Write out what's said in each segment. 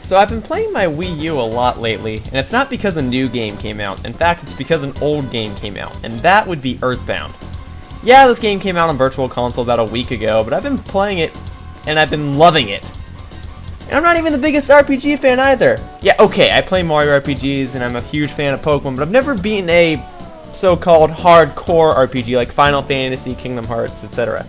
So I've been playing my Wii U a lot lately, and it's not because a new game came out. In fact, it's because an old game came out, and that would be EarthBound. Yeah, this game came out on Virtual Console about a week ago, but I've been playing it, and I've been loving it. And I'm not even the biggest RPG fan either. Yeah, okay, I play Mario RPGs, and I'm a huge fan of Pokemon, but I've never beaten a so-called hardcore RPG like Final Fantasy, Kingdom Hearts, etc.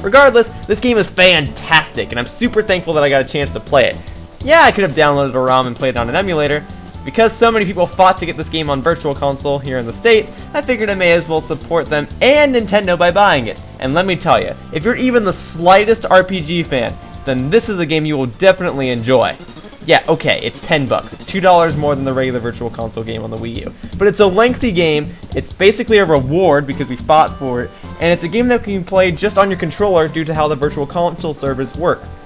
Regardless, this game is fantastic, and I'm super thankful that I got a chance to play it. Yeah, I could have downloaded a ROM and played it on an emulator. Because so many people fought to get this game on Virtual Console here in the States, I figured I may as well support them and Nintendo by buying it. And let me tell you, if you're even the slightest RPG fan, then this is a game you will definitely enjoy. Yeah, okay, it's $10. It's $2 more than the regular Virtual Console game on the Wii U. But it's a lengthy game, it's basically a reward because we fought for it, and it's a game that can be played just on your controller due to how the Virtual Console service works.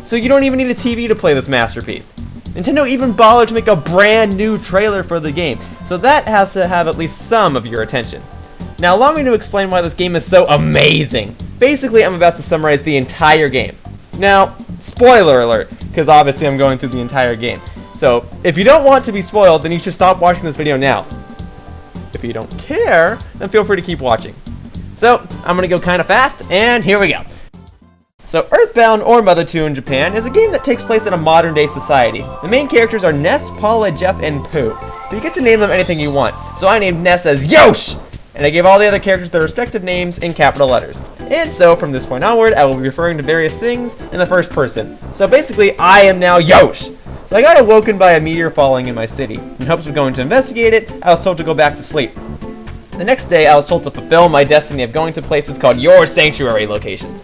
So you don't even need a TV to play this masterpiece. Nintendo even bothered to make a brand new trailer for the game, so that has to have at least some of your attention. Now allow me to explain why this game is so amazing. Basically, I'm about to summarize the entire game. Now, spoiler alert, because obviously I'm going through the entire game. So, if you don't want to be spoiled, then you should stop watching this video now. If you don't care, then feel free to keep watching. So, I'm going to go kind of fast, and here we go. So EarthBound, or Mother 2 in Japan, is a game that takes place in a modern-day society. The main characters are Ness, Paula, Jeff, and Pooh, but you get to name them anything you want. So I named Ness as Yosh! And I gave all the other characters their respective names in capital letters. And so, from this point onward, I will be referring to various things in the first person. So basically, I am now Yosh! So I got awoken by a meteor falling in my city. In hopes of going to investigate it, I was told to go back to sleep. The next day, I was told to fulfill my destiny of going to places called Your Sanctuary locations.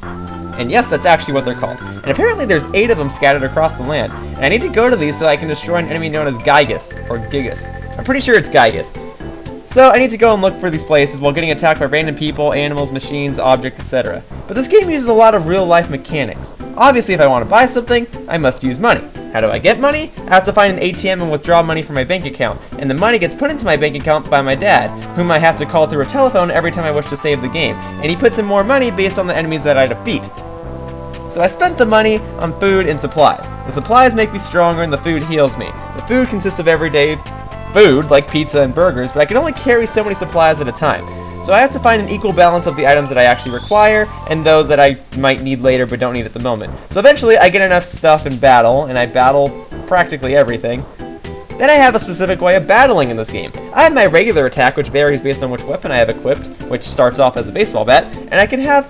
And yes, that's actually what they're called. And apparently there's 8 of them scattered across the land. And I need to go to these so I can destroy an enemy known as Gygus, or Gigas. I'm pretty sure it's Gygus. So I need to go and look for these places while getting attacked by random people, animals, machines, objects, etc. But this game uses a lot of real-life mechanics. Obviously, if I want to buy something, I must use money. How do I get money? I have to find an ATM and withdraw money from my bank account, and the money gets put into my bank account by my dad, whom I have to call through a telephone every time I wish to save the game, and he puts in more money based on the enemies that I defeat. So I spent the money on food and supplies. The supplies make me stronger and the food heals me. The food consists of everyday food, like pizza and burgers, but I can only carry so many supplies at a time. So I have to find an equal balance of the items that I actually require and those that I might need later but don't need at the moment. So eventually I get enough stuff in battle, and I battle practically everything. Then I have a specific way of battling in this game. I have my regular attack, which varies based on which weapon I have equipped, which starts off as a baseball bat, and I can have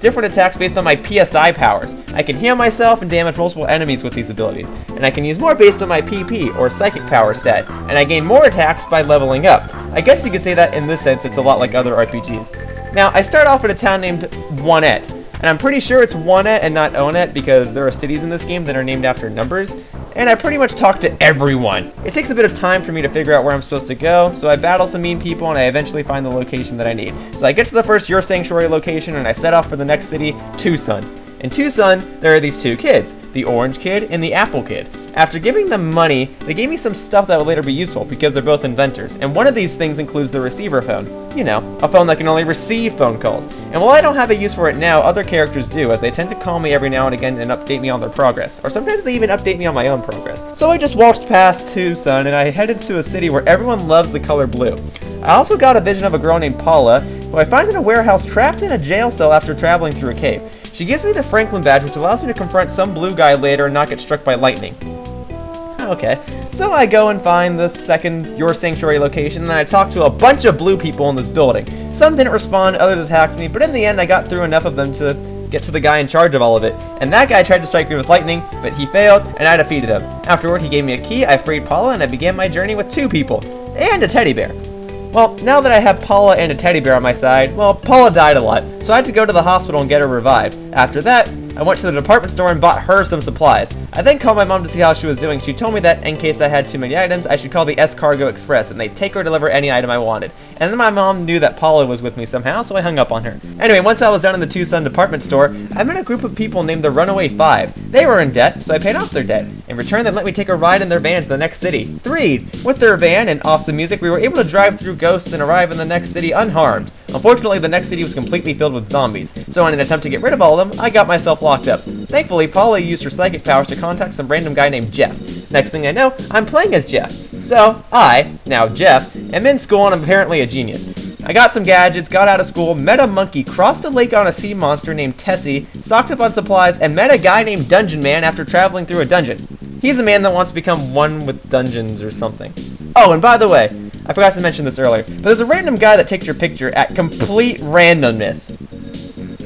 different attacks based on my PSI powers. I can heal myself and damage multiple enemies with these abilities, and I can use more based on my PP, or psychic power stat, and I gain more attacks by leveling up. I guess you could say that in this sense it's a lot like other RPGs. Now, I start off in a town named Onet, and I'm pretty sure it's Onet and not Onet because there are cities in this game that are named after numbers, and I pretty much talk to everyone. It takes a bit of time for me to figure out where I'm supposed to go, so I battle some mean people and I eventually find the location that I need. So I get to the first Your Sanctuary location and I set off for the next city, Tucson. In Tucson, there are these 2 kids, the Orange Kid and the Apple Kid. After giving them money, they gave me some stuff that would later be useful because they're both inventors, and one of these things includes the receiver phone. You know, a phone that can only receive phone calls. And while I don't have a use for it now, other characters do, as they tend to call me every now and again and update me on their progress, or sometimes they even update me on my own progress. So I just walked past Tucson and I headed to a city where everyone loves the color blue. I also got a vision of a girl named Paula, who I find in a warehouse trapped in a jail cell after traveling through a cave. She gives me the Franklin badge, which allows me to confront some blue guy later and not get struck by lightning. Okay, so I go and find the second Your Sanctuary location, and then I talk to a bunch of blue people in this building. Some didn't respond, others attacked me, but in the end I got through enough of them to get to the guy in charge of all of it. And that guy tried to strike me with lightning, but he failed, and I defeated him. Afterward, he gave me a key, I freed Paula, and I began my journey with 2 people. And a teddy bear. Well, now that I have Paula and a teddy bear on my side, well, Paula died a lot, so I had to go to the hospital and get her revived. After that, I went to the department store and bought her some supplies. I then called my mom to see how she was doing. She told me that in case I had too many items, I should call the S-Cargo Express, and they'd take or deliver any item I wanted. And then my mom knew that Paula was with me somehow, so I hung up on her. Anyway, once I was done in the Tucson department store, I met a group of people named the Runaway 5. They were in debt, so I paid off their debt. In return, they let me take a ride in their van to the next city. 3. With their van and awesome music, we were able to drive through ghosts and arrive in the next city unharmed. Unfortunately, the next city was completely filled with zombies, so in an attempt to get rid of all of them, I got myself locked up. Thankfully, Paula used her psychic powers to contact some random guy named Jeff. Next thing I know, I'm playing as Jeff. So, I, now Jeff, am in school and I'm apparently a genius. I got some gadgets, got out of school, met a monkey, crossed a lake on a sea monster named Tessie, stocked up on supplies, and met a guy named Dungeon Man after traveling through a dungeon. He's a man that wants to become one with dungeons or something. Oh, and by the way, I forgot to mention this earlier, but there's a random guy that takes your picture at complete randomness.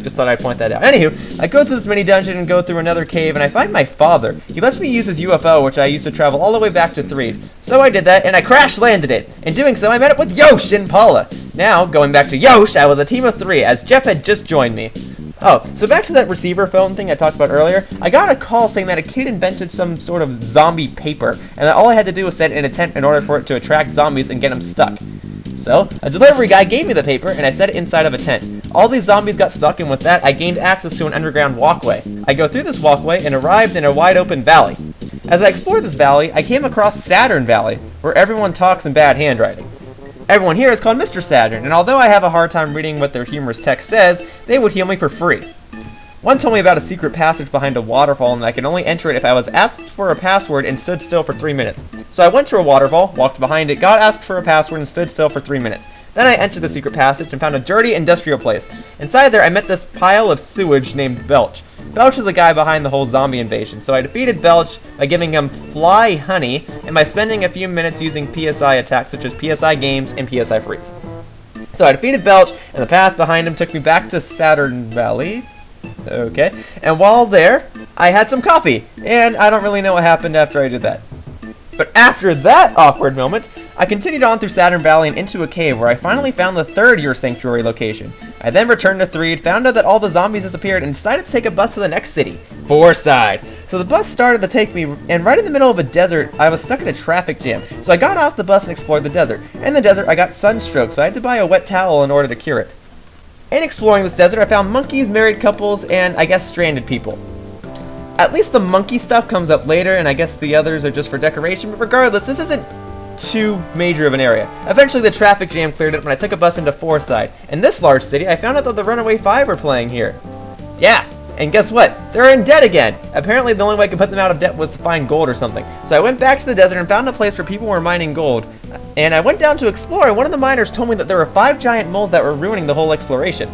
Just thought I'd point that out. Anywho, I go through this mini dungeon and go through another cave, and I find my father. He lets me use his UFO, which I used to travel all the way back to Threed. So I did that, and I crash-landed it. In doing so, I met up with Yosh and Paula. Now, going back to Yosh, I was a team of 3, as Jeff had just joined me. Oh, so back to that receiver phone thing I talked about earlier, I got a call saying that a kid invented some sort of zombie paper, and that all I had to do was set in a tent in order for it to attract zombies and get them stuck. So, a delivery guy gave me the paper, and I set it inside of a tent. All these zombies got stuck, and with that, I gained access to an underground walkway. I go through this walkway and arrived in a wide-open valley. As I explored this valley, I came across Saturn Valley, where everyone talks in bad handwriting. Everyone here is called Mr. Saturn, and although I have a hard time reading what their humorous text says, they would heal me for free. One told me about a secret passage behind a waterfall, and I could only enter it if I was asked for a password and stood still for 3 minutes. So I went to a waterfall, walked behind it, got asked for a password, and stood still for 3 minutes. Then I entered the secret passage and found a dirty industrial place. Inside there, I met this pile of sewage named Belch. Belch is the guy behind the whole zombie invasion, so I defeated Belch by giving him fly honey and by spending a few minutes using PSI attacks such as PSI Games and PSI Freeze. So I defeated Belch, and the path behind him took me back to Saturn Valley. Okay, and while there, I had some coffee, and I don't really know what happened after I did that. But after that awkward moment, I continued on through Saturn Valley and into a cave where I finally found the 3rd Year Sanctuary location. I then returned to Threed, found out that all the zombies disappeared, and decided to take a bus to the next city, Fourside. So the bus started to take me, and right in the middle of a desert, I was stuck in a traffic jam. So I got off the bus and explored the desert. In the desert, I got sunstroke, so I had to buy a wet towel in order to cure it. In exploring this desert, I found monkeys, married couples, and I guess stranded people. At least the monkey stuff comes up later, and I guess the others are just for decoration, but regardless, this isn't too major of an area. Eventually the traffic jam cleared up when I took a bus into Fourside. In this large city, I found out that the Runaway 5 were playing here. Yeah, and guess what? They're in debt again! Apparently the only way I could put them out of debt was to find gold or something. So I went back to the desert and found a place where people were mining gold. And I went down to explore, and one of the miners told me that there were 5 giant moles that were ruining the whole exploration.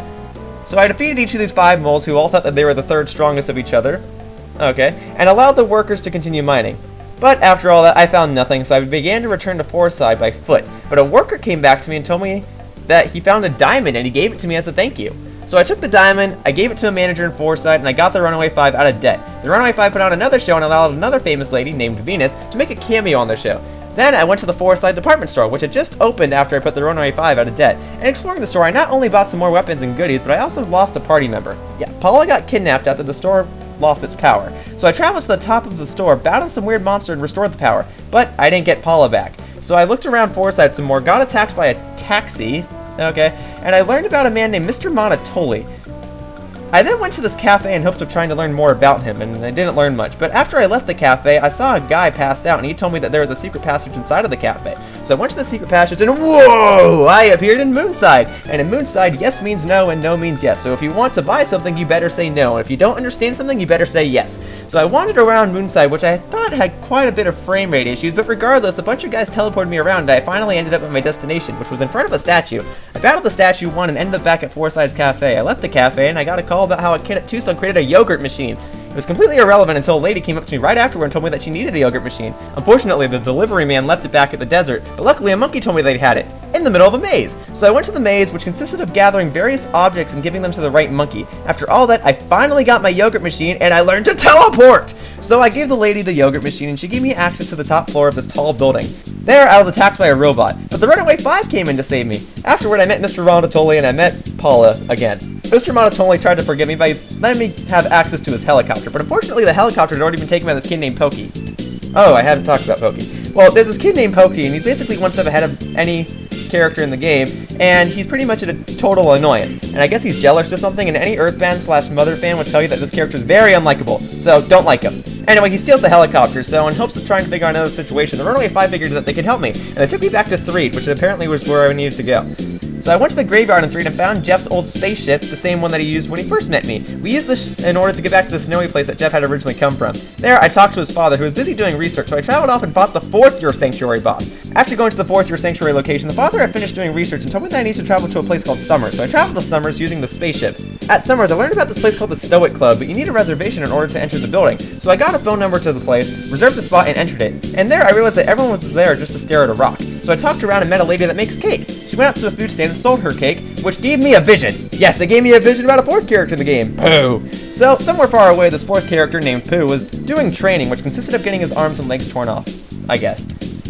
So I defeated each of these 5 moles, who all thought that they were the 3rd strongest of each other. Okay, and allowed the workers to continue mining. But after all that, I found nothing, so I began to return to Fourside by foot. But a worker came back to me and told me that he found a diamond, and he gave it to me as a thank you. So I took the diamond, I gave it to a manager in Fourside, and I got the Runaway 5 out of debt. The Runaway 5 put on another show and allowed another famous lady named Venus to make a cameo on their show. Then I went to the Fourside department store, which had just opened after I put the Runaway 5 out of debt. And exploring the store, I not only bought some more weapons and goodies, but I also lost a party member. Yeah, Paula got kidnapped after the store lost its power. So I traveled to the top of the store, battled some weird monster, and restored the power. But I didn't get Paula back. So I looked around Fourside some more, got attacked by a taxi, okay, and I learned about a man named Mr. Monatoli. I then went to this cafe in hopes of trying to learn more about him, and I didn't learn much. But after I left the cafe, I saw a guy passed out, and he told me that there was a secret passage inside of the cafe. So I went to the secret passage, and whoa! I appeared in Moonside! And in Moonside, yes means no, and no means yes. So if you want to buy something, you better say no. And if you don't understand something, you better say yes. So I wandered around Moonside, which I thought had quite a bit of frame rate issues, but regardless, a bunch of guys teleported me around, and I finally ended up at my destination, which was in front of a statue. I battled the statue, won, and ended up back at Fourside's cafe. I left the cafe, and I got a call about how a kid at Tucson created a yogurt machine. It was completely irrelevant until a lady came up to me right afterward and told me that she needed a yogurt machine. Unfortunately, the delivery man left it back at the desert, but luckily a monkey told me they'd had it, in the middle of a maze. So I went to the maze, which consisted of gathering various objects and giving them to the right monkey. After all that, I finally got my yogurt machine, and I learned to teleport! So I gave the lady the yogurt machine, and she gave me access to the top floor of this tall building. There, I was attacked by a robot, but the Runaway 5 came in to save me. Afterward, I met Mr. Rondatoli, and I met Paula again. Mr. Monotoli tried to forgive me by letting me have access to his helicopter, but unfortunately the helicopter had already been taken by this kid named Pokey. Oh, I haven't talked about Pokey. Well, there's this kid named Pokey, and he's basically one step ahead of any character in the game, and he's pretty much a total annoyance. And I guess he's jealous or something, and any EarthBound/Mother fan would tell you that this character is very unlikable, so don't like him. Anyway, he steals the helicopter, so in hopes of trying to figure out another situation, the Runaway 5 figured that they could help me, and they took me back to Threed, which apparently was where I needed to go. So I went to the graveyard in 3 and found Jeff's old spaceship, the same one that he used when he first met me. We used this in order to get back to the snowy place that Jeff had originally come from. There, I talked to his father, who was busy doing research, so I traveled off and fought the 4th Year Sanctuary boss. After going to the 4th Year Sanctuary location, the father had finished doing research and told me that I need to travel to a place called Summers, so I traveled to Summers using the spaceship. At Summers, I learned about this place called the Stoic Club, but you need a reservation in order to enter the building. So I got a phone number to the place, reserved a spot, and entered it. And there, I realized that everyone was there just to stare at a rock. So I talked around and met a lady that makes cake. She went out to a food stand and sold her cake, which gave me a vision. Yes, it gave me a vision about a 4th character in the game, Pooh. So, somewhere far away, this 4th character named Pooh was doing training, which consisted of getting his arms and legs torn off, I guess.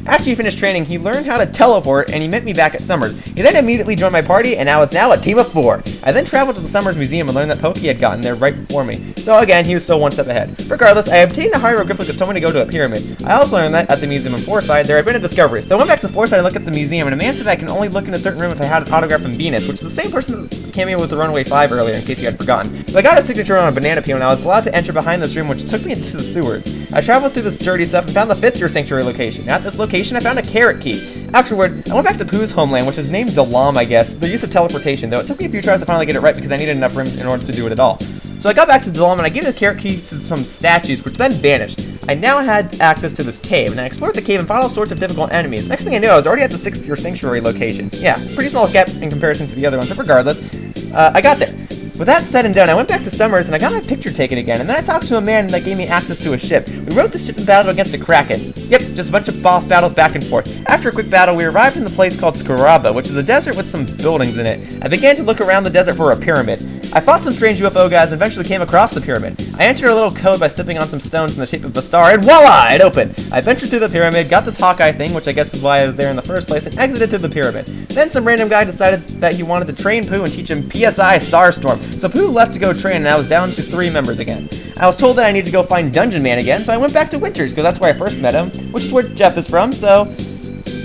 After he finished training, he learned how to teleport, and he met me back at Summers. He then immediately joined my party, and I was now a team of 4. I then traveled to the Summers Museum and learned that Pokey had gotten there right before me. So again, he was still one step ahead. Regardless, I obtained a hieroglyphic that told me to go to a pyramid. I also learned that at the museum in Forsyth, there had been a discovery. So I went back to Forsyth and looked at the museum, and a man said I can only look in a certain room if I had an autograph from Venus, which is the same person that came in with the Runaway 5 earlier, in case you had forgotten. So I got a signature on a banana peel, and I was allowed to enter behind this room, which took me into the sewers. I traveled through this dirty stuff and found the 5th Year Sanctuary location. At this location, I found a carrot key. Afterward, I went back to Pooh's homeland, which is named Dalam, I guess, the use of teleportation, though it took me a few tries to finally get it right because I needed enough room in order to do it at all. So I got back to Dalam and I gave the carrot key to some statues, which then vanished. I now had access to this cave, and I explored the cave and fought all sorts of difficult enemies. Next thing I knew, I was already at the 6th Year Sanctuary location. Yeah, pretty small gap in comparison to the other ones, but regardless, I got there. With that said and done, I went back to Summers and I got my picture taken again, and then I talked to a man that gave me access to a ship. We rode the ship in battle against a kraken. Yep, just a bunch of boss battles back and forth. After a quick battle, we arrived in the place called Scaraba, which is a desert with some buildings in it. I began to look around the desert for a pyramid. I fought some strange UFO guys and eventually came across the pyramid. I entered a little code by stepping on some stones in the shape of a star, and voila! It opened. I ventured through the pyramid, got this Hawkeye thing, which I guess is why I was there in the first place, and exited through the pyramid. Then some random guy decided that he wanted to train Pooh and teach him PSI Starstorm, so Pooh left to go train, and I was down to 3 members again. I was told that I need to go find Dungeon Man again, so I went back to Winters, because that's where I first met him, which is where Jeff is from, so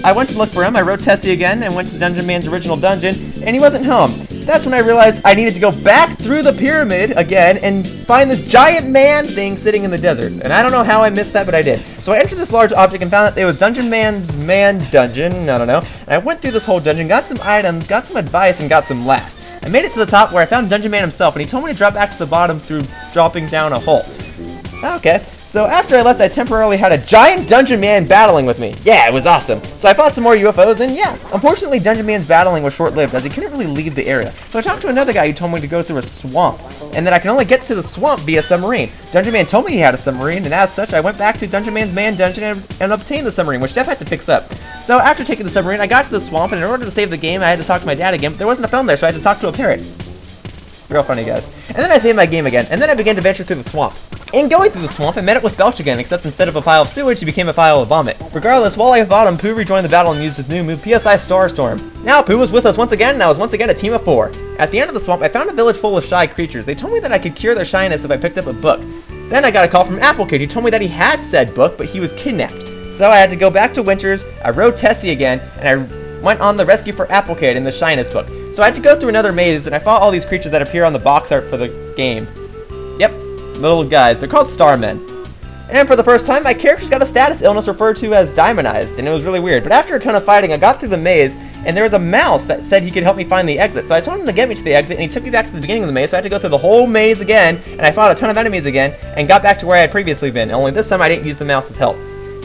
I went to look for him. I rode Tessie again and went to Dungeon Man's original dungeon, and he wasn't home. That's when I realized I needed to go back through the pyramid again and find this giant man thing sitting in the desert. And I don't know how I missed that, but I did. So I entered this large object and found that it was Dungeon Man's man dungeon, I don't know. And I went through this whole dungeon, got some items, got some advice, and got some laughs. I made it to the top where I found Dungeon Man himself, and he told me to drop back to the bottom through dropping down a hole. Okay. So after I left, I temporarily had a giant Dungeon Man battling with me. Yeah, it was awesome. So I fought some more UFOs, and yeah, unfortunately Dungeon Man's battling was short-lived as he couldn't really leave the area. So I talked to another guy who told me to go through a swamp, and that I can only get to the swamp via submarine. Dungeon Man told me he had a submarine, and as such, I went back to Dungeon Man's man dungeon and obtained the submarine, which Jeff had to fix up. So after taking the submarine, I got to the swamp, and in order to save the game, I had to talk to my dad again, but there wasn't a phone there, so I had to talk to a parrot. Real funny, guys. And then I saved my game again, and then I began to venture through the swamp. In going through the swamp, I met up with Belch again, except instead of a pile of sewage, he became a pile of vomit. Regardless, while I fought him, Pooh rejoined the battle and used his new move, PSI Starstorm. Now Pooh was with us once again, and I was once again a team of 4. At the end of the swamp, I found a village full of shy creatures. They told me that I could cure their shyness if I picked up a book. Then I got a call from Applecade, who told me that he had said book, but he was kidnapped. So I had to go back to Winters, I rode Tessie again, and I went on the rescue for Applecade in the shyness book. So I had to go through another maze, and I fought all these creatures that appear on the box art for the game. Yep, little guys. They're called Starmen. And for the first time, my character's got a status illness referred to as Diamondized, and it was really weird. But after a ton of fighting, I got through the maze, and there was a mouse that said he could help me find the exit. So I told him to get me to the exit, and he took me back to the beginning of the maze, so I had to go through the whole maze again, and I fought a ton of enemies again, and got back to where I had previously been, only this time I didn't use the mouse's help.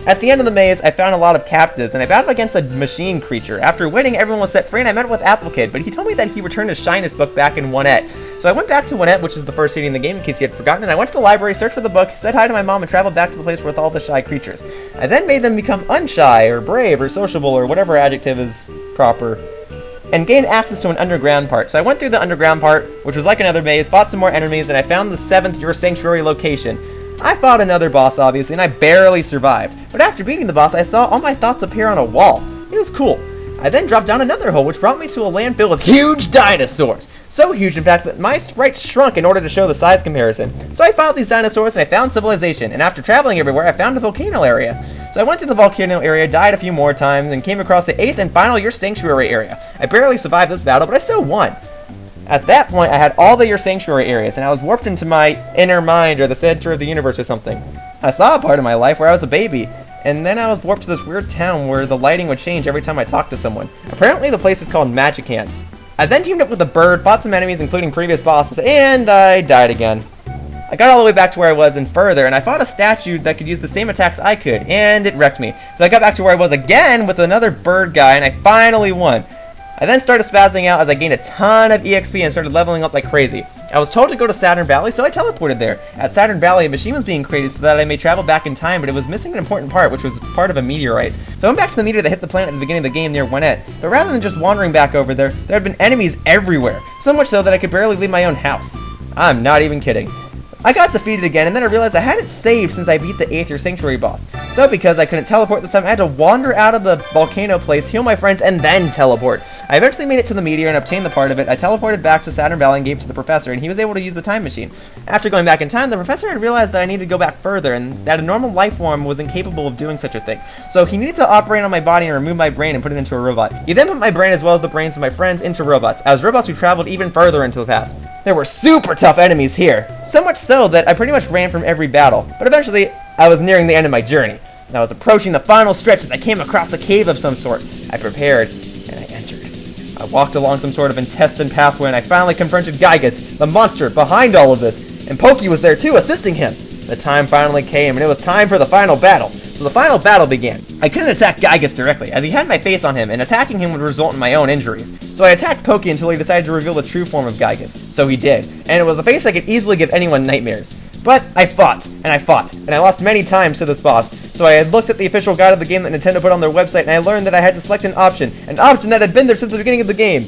At the end of the maze, I found a lot of captives, and I battled against a machine creature. After winning, everyone was set free, and I met with Applecade, but he told me that he returned his shyness book back in 1-et. So I went back to 1-et, which is the first city in the game, in case you had forgotten, and I went to the library, searched for the book, said hi to my mom, and traveled back to the place with all the shy creatures. I then made them become unshy, or brave, or sociable, or whatever adjective is proper, and gained access to an underground part. So I went through the underground part, which was like another maze, fought some more enemies, and I found the 7th Year Sanctuary location. I fought another boss, obviously, and I barely survived. But after beating the boss, I saw all my thoughts appear on a wall. It was cool. I then dropped down another hole, which brought me to a land filled with huge dinosaurs. So huge, in fact, that my sprite shrunk in order to show the size comparison. So I fought these dinosaurs, and I found civilization. And after traveling everywhere, I found a volcano area. So I went through the volcano area, died a few more times, and came across the 8th and final Year Sanctuary area. I barely survived this battle, but I still won. At that point, I had all the Year Sanctuary areas, and I was warped into my inner mind, or the center of the universe or something. I saw a part of my life where I was a baby, and then I was warped to this weird town where the lighting would change every time I talked to someone. Apparently the place is called Magicant. I then teamed up with a bird, fought some enemies including previous bosses, and I died again. I got all the way back to where I was and further, and I fought a statue that could use the same attacks I could, and it wrecked me. So I got back to where I was again with another bird guy, and I finally won. I then started spazzing out as I gained a ton of EXP and started leveling up like crazy. I was told to go to Saturn Valley, so I teleported there. At Saturn Valley, a machine was being created so that I may travel back in time, but it was missing an important part, which was part of a meteorite. So I went back to the meteor that hit the planet at the beginning of the game near Winnet, but rather than just wandering back over there, there had been enemies everywhere, so much so that I could barely leave my own house. I'm not even kidding. I got defeated again, and then I realized I hadn't saved since I beat the Aether Sanctuary boss. So because I couldn't teleport this time, I had to wander out of the volcano place, heal my friends, and then teleport. I eventually made it to the meteor and obtained the part of it. I teleported back to Saturn Valley and gave it to the professor, and he was able to use the time machine. After going back in time, the professor had realized that I needed to go back further, and that a normal life form was incapable of doing such a thing. So he needed to operate on my body and remove my brain and put it into a robot. He then put my brain as well as the brains of my friends into robots. As robots, we traveled even further into the past. There were super tough enemies here, so much so that I pretty much ran from every battle, but eventually I was nearing the end of my journey. I was approaching the final stretch as I came across a cave of some sort. I prepared, and I entered. I walked along some sort of intestine pathway, and I finally confronted Gygus, the monster behind all of this, and Pokey was there too, assisting him. The time finally came, and it was time for the final battle. So the final battle began. I couldn't attack Gygus directly, as he had my face on him, and attacking him would result in my own injuries. So I attacked Pokey until he decided to reveal the true form of Gygus. So he did, and it was a face that could easily give anyone nightmares. But I fought, and I lost many times to this boss. So I had looked at the official guide of the game that Nintendo put on their website, and I learned that I had to select an option that had been there since the beginning of the game.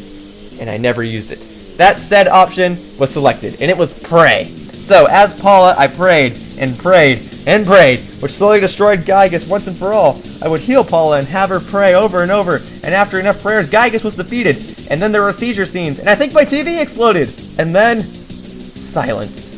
And I never used it. That said option was selected, and it was pray. So as Paula, I prayed, and prayed, and prayed, which slowly destroyed Gygus once and for all. I would heal Paula and have her pray over and over, and after enough prayers, Gygus was defeated. And then there were seizure scenes, and I think my TV exploded. And then, silence.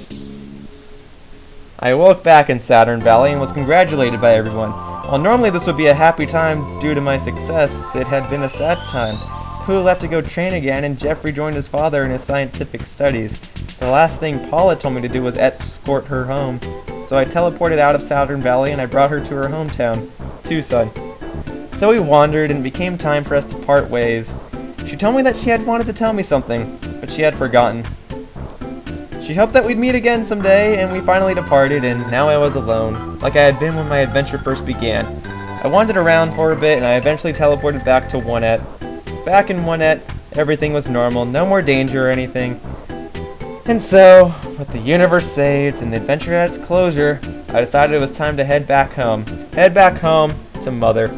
I woke back in Saturn Valley and was congratulated by everyone. While normally this would be a happy time due to my success, it had been a sad time. Pooh left to go train again, and Jeff rejoined his father in his scientific studies. The last thing Paula told me to do was escort her home. So I teleported out of Saturn Valley and I brought her to her hometown, Tucson. So we wandered and it became time for us to part ways. She told me that she had wanted to tell me something, but she had forgotten. She hoped that we'd meet again someday, and we finally departed, and now I was alone, like I had been when my adventure first began. I wandered around for a bit, and I eventually teleported back to Winnet. Back in Winnet, everything was normal, no more danger or anything. And so, with the universe saved and the adventure at its closure, I decided it was time to head back home. Head back home to Mother.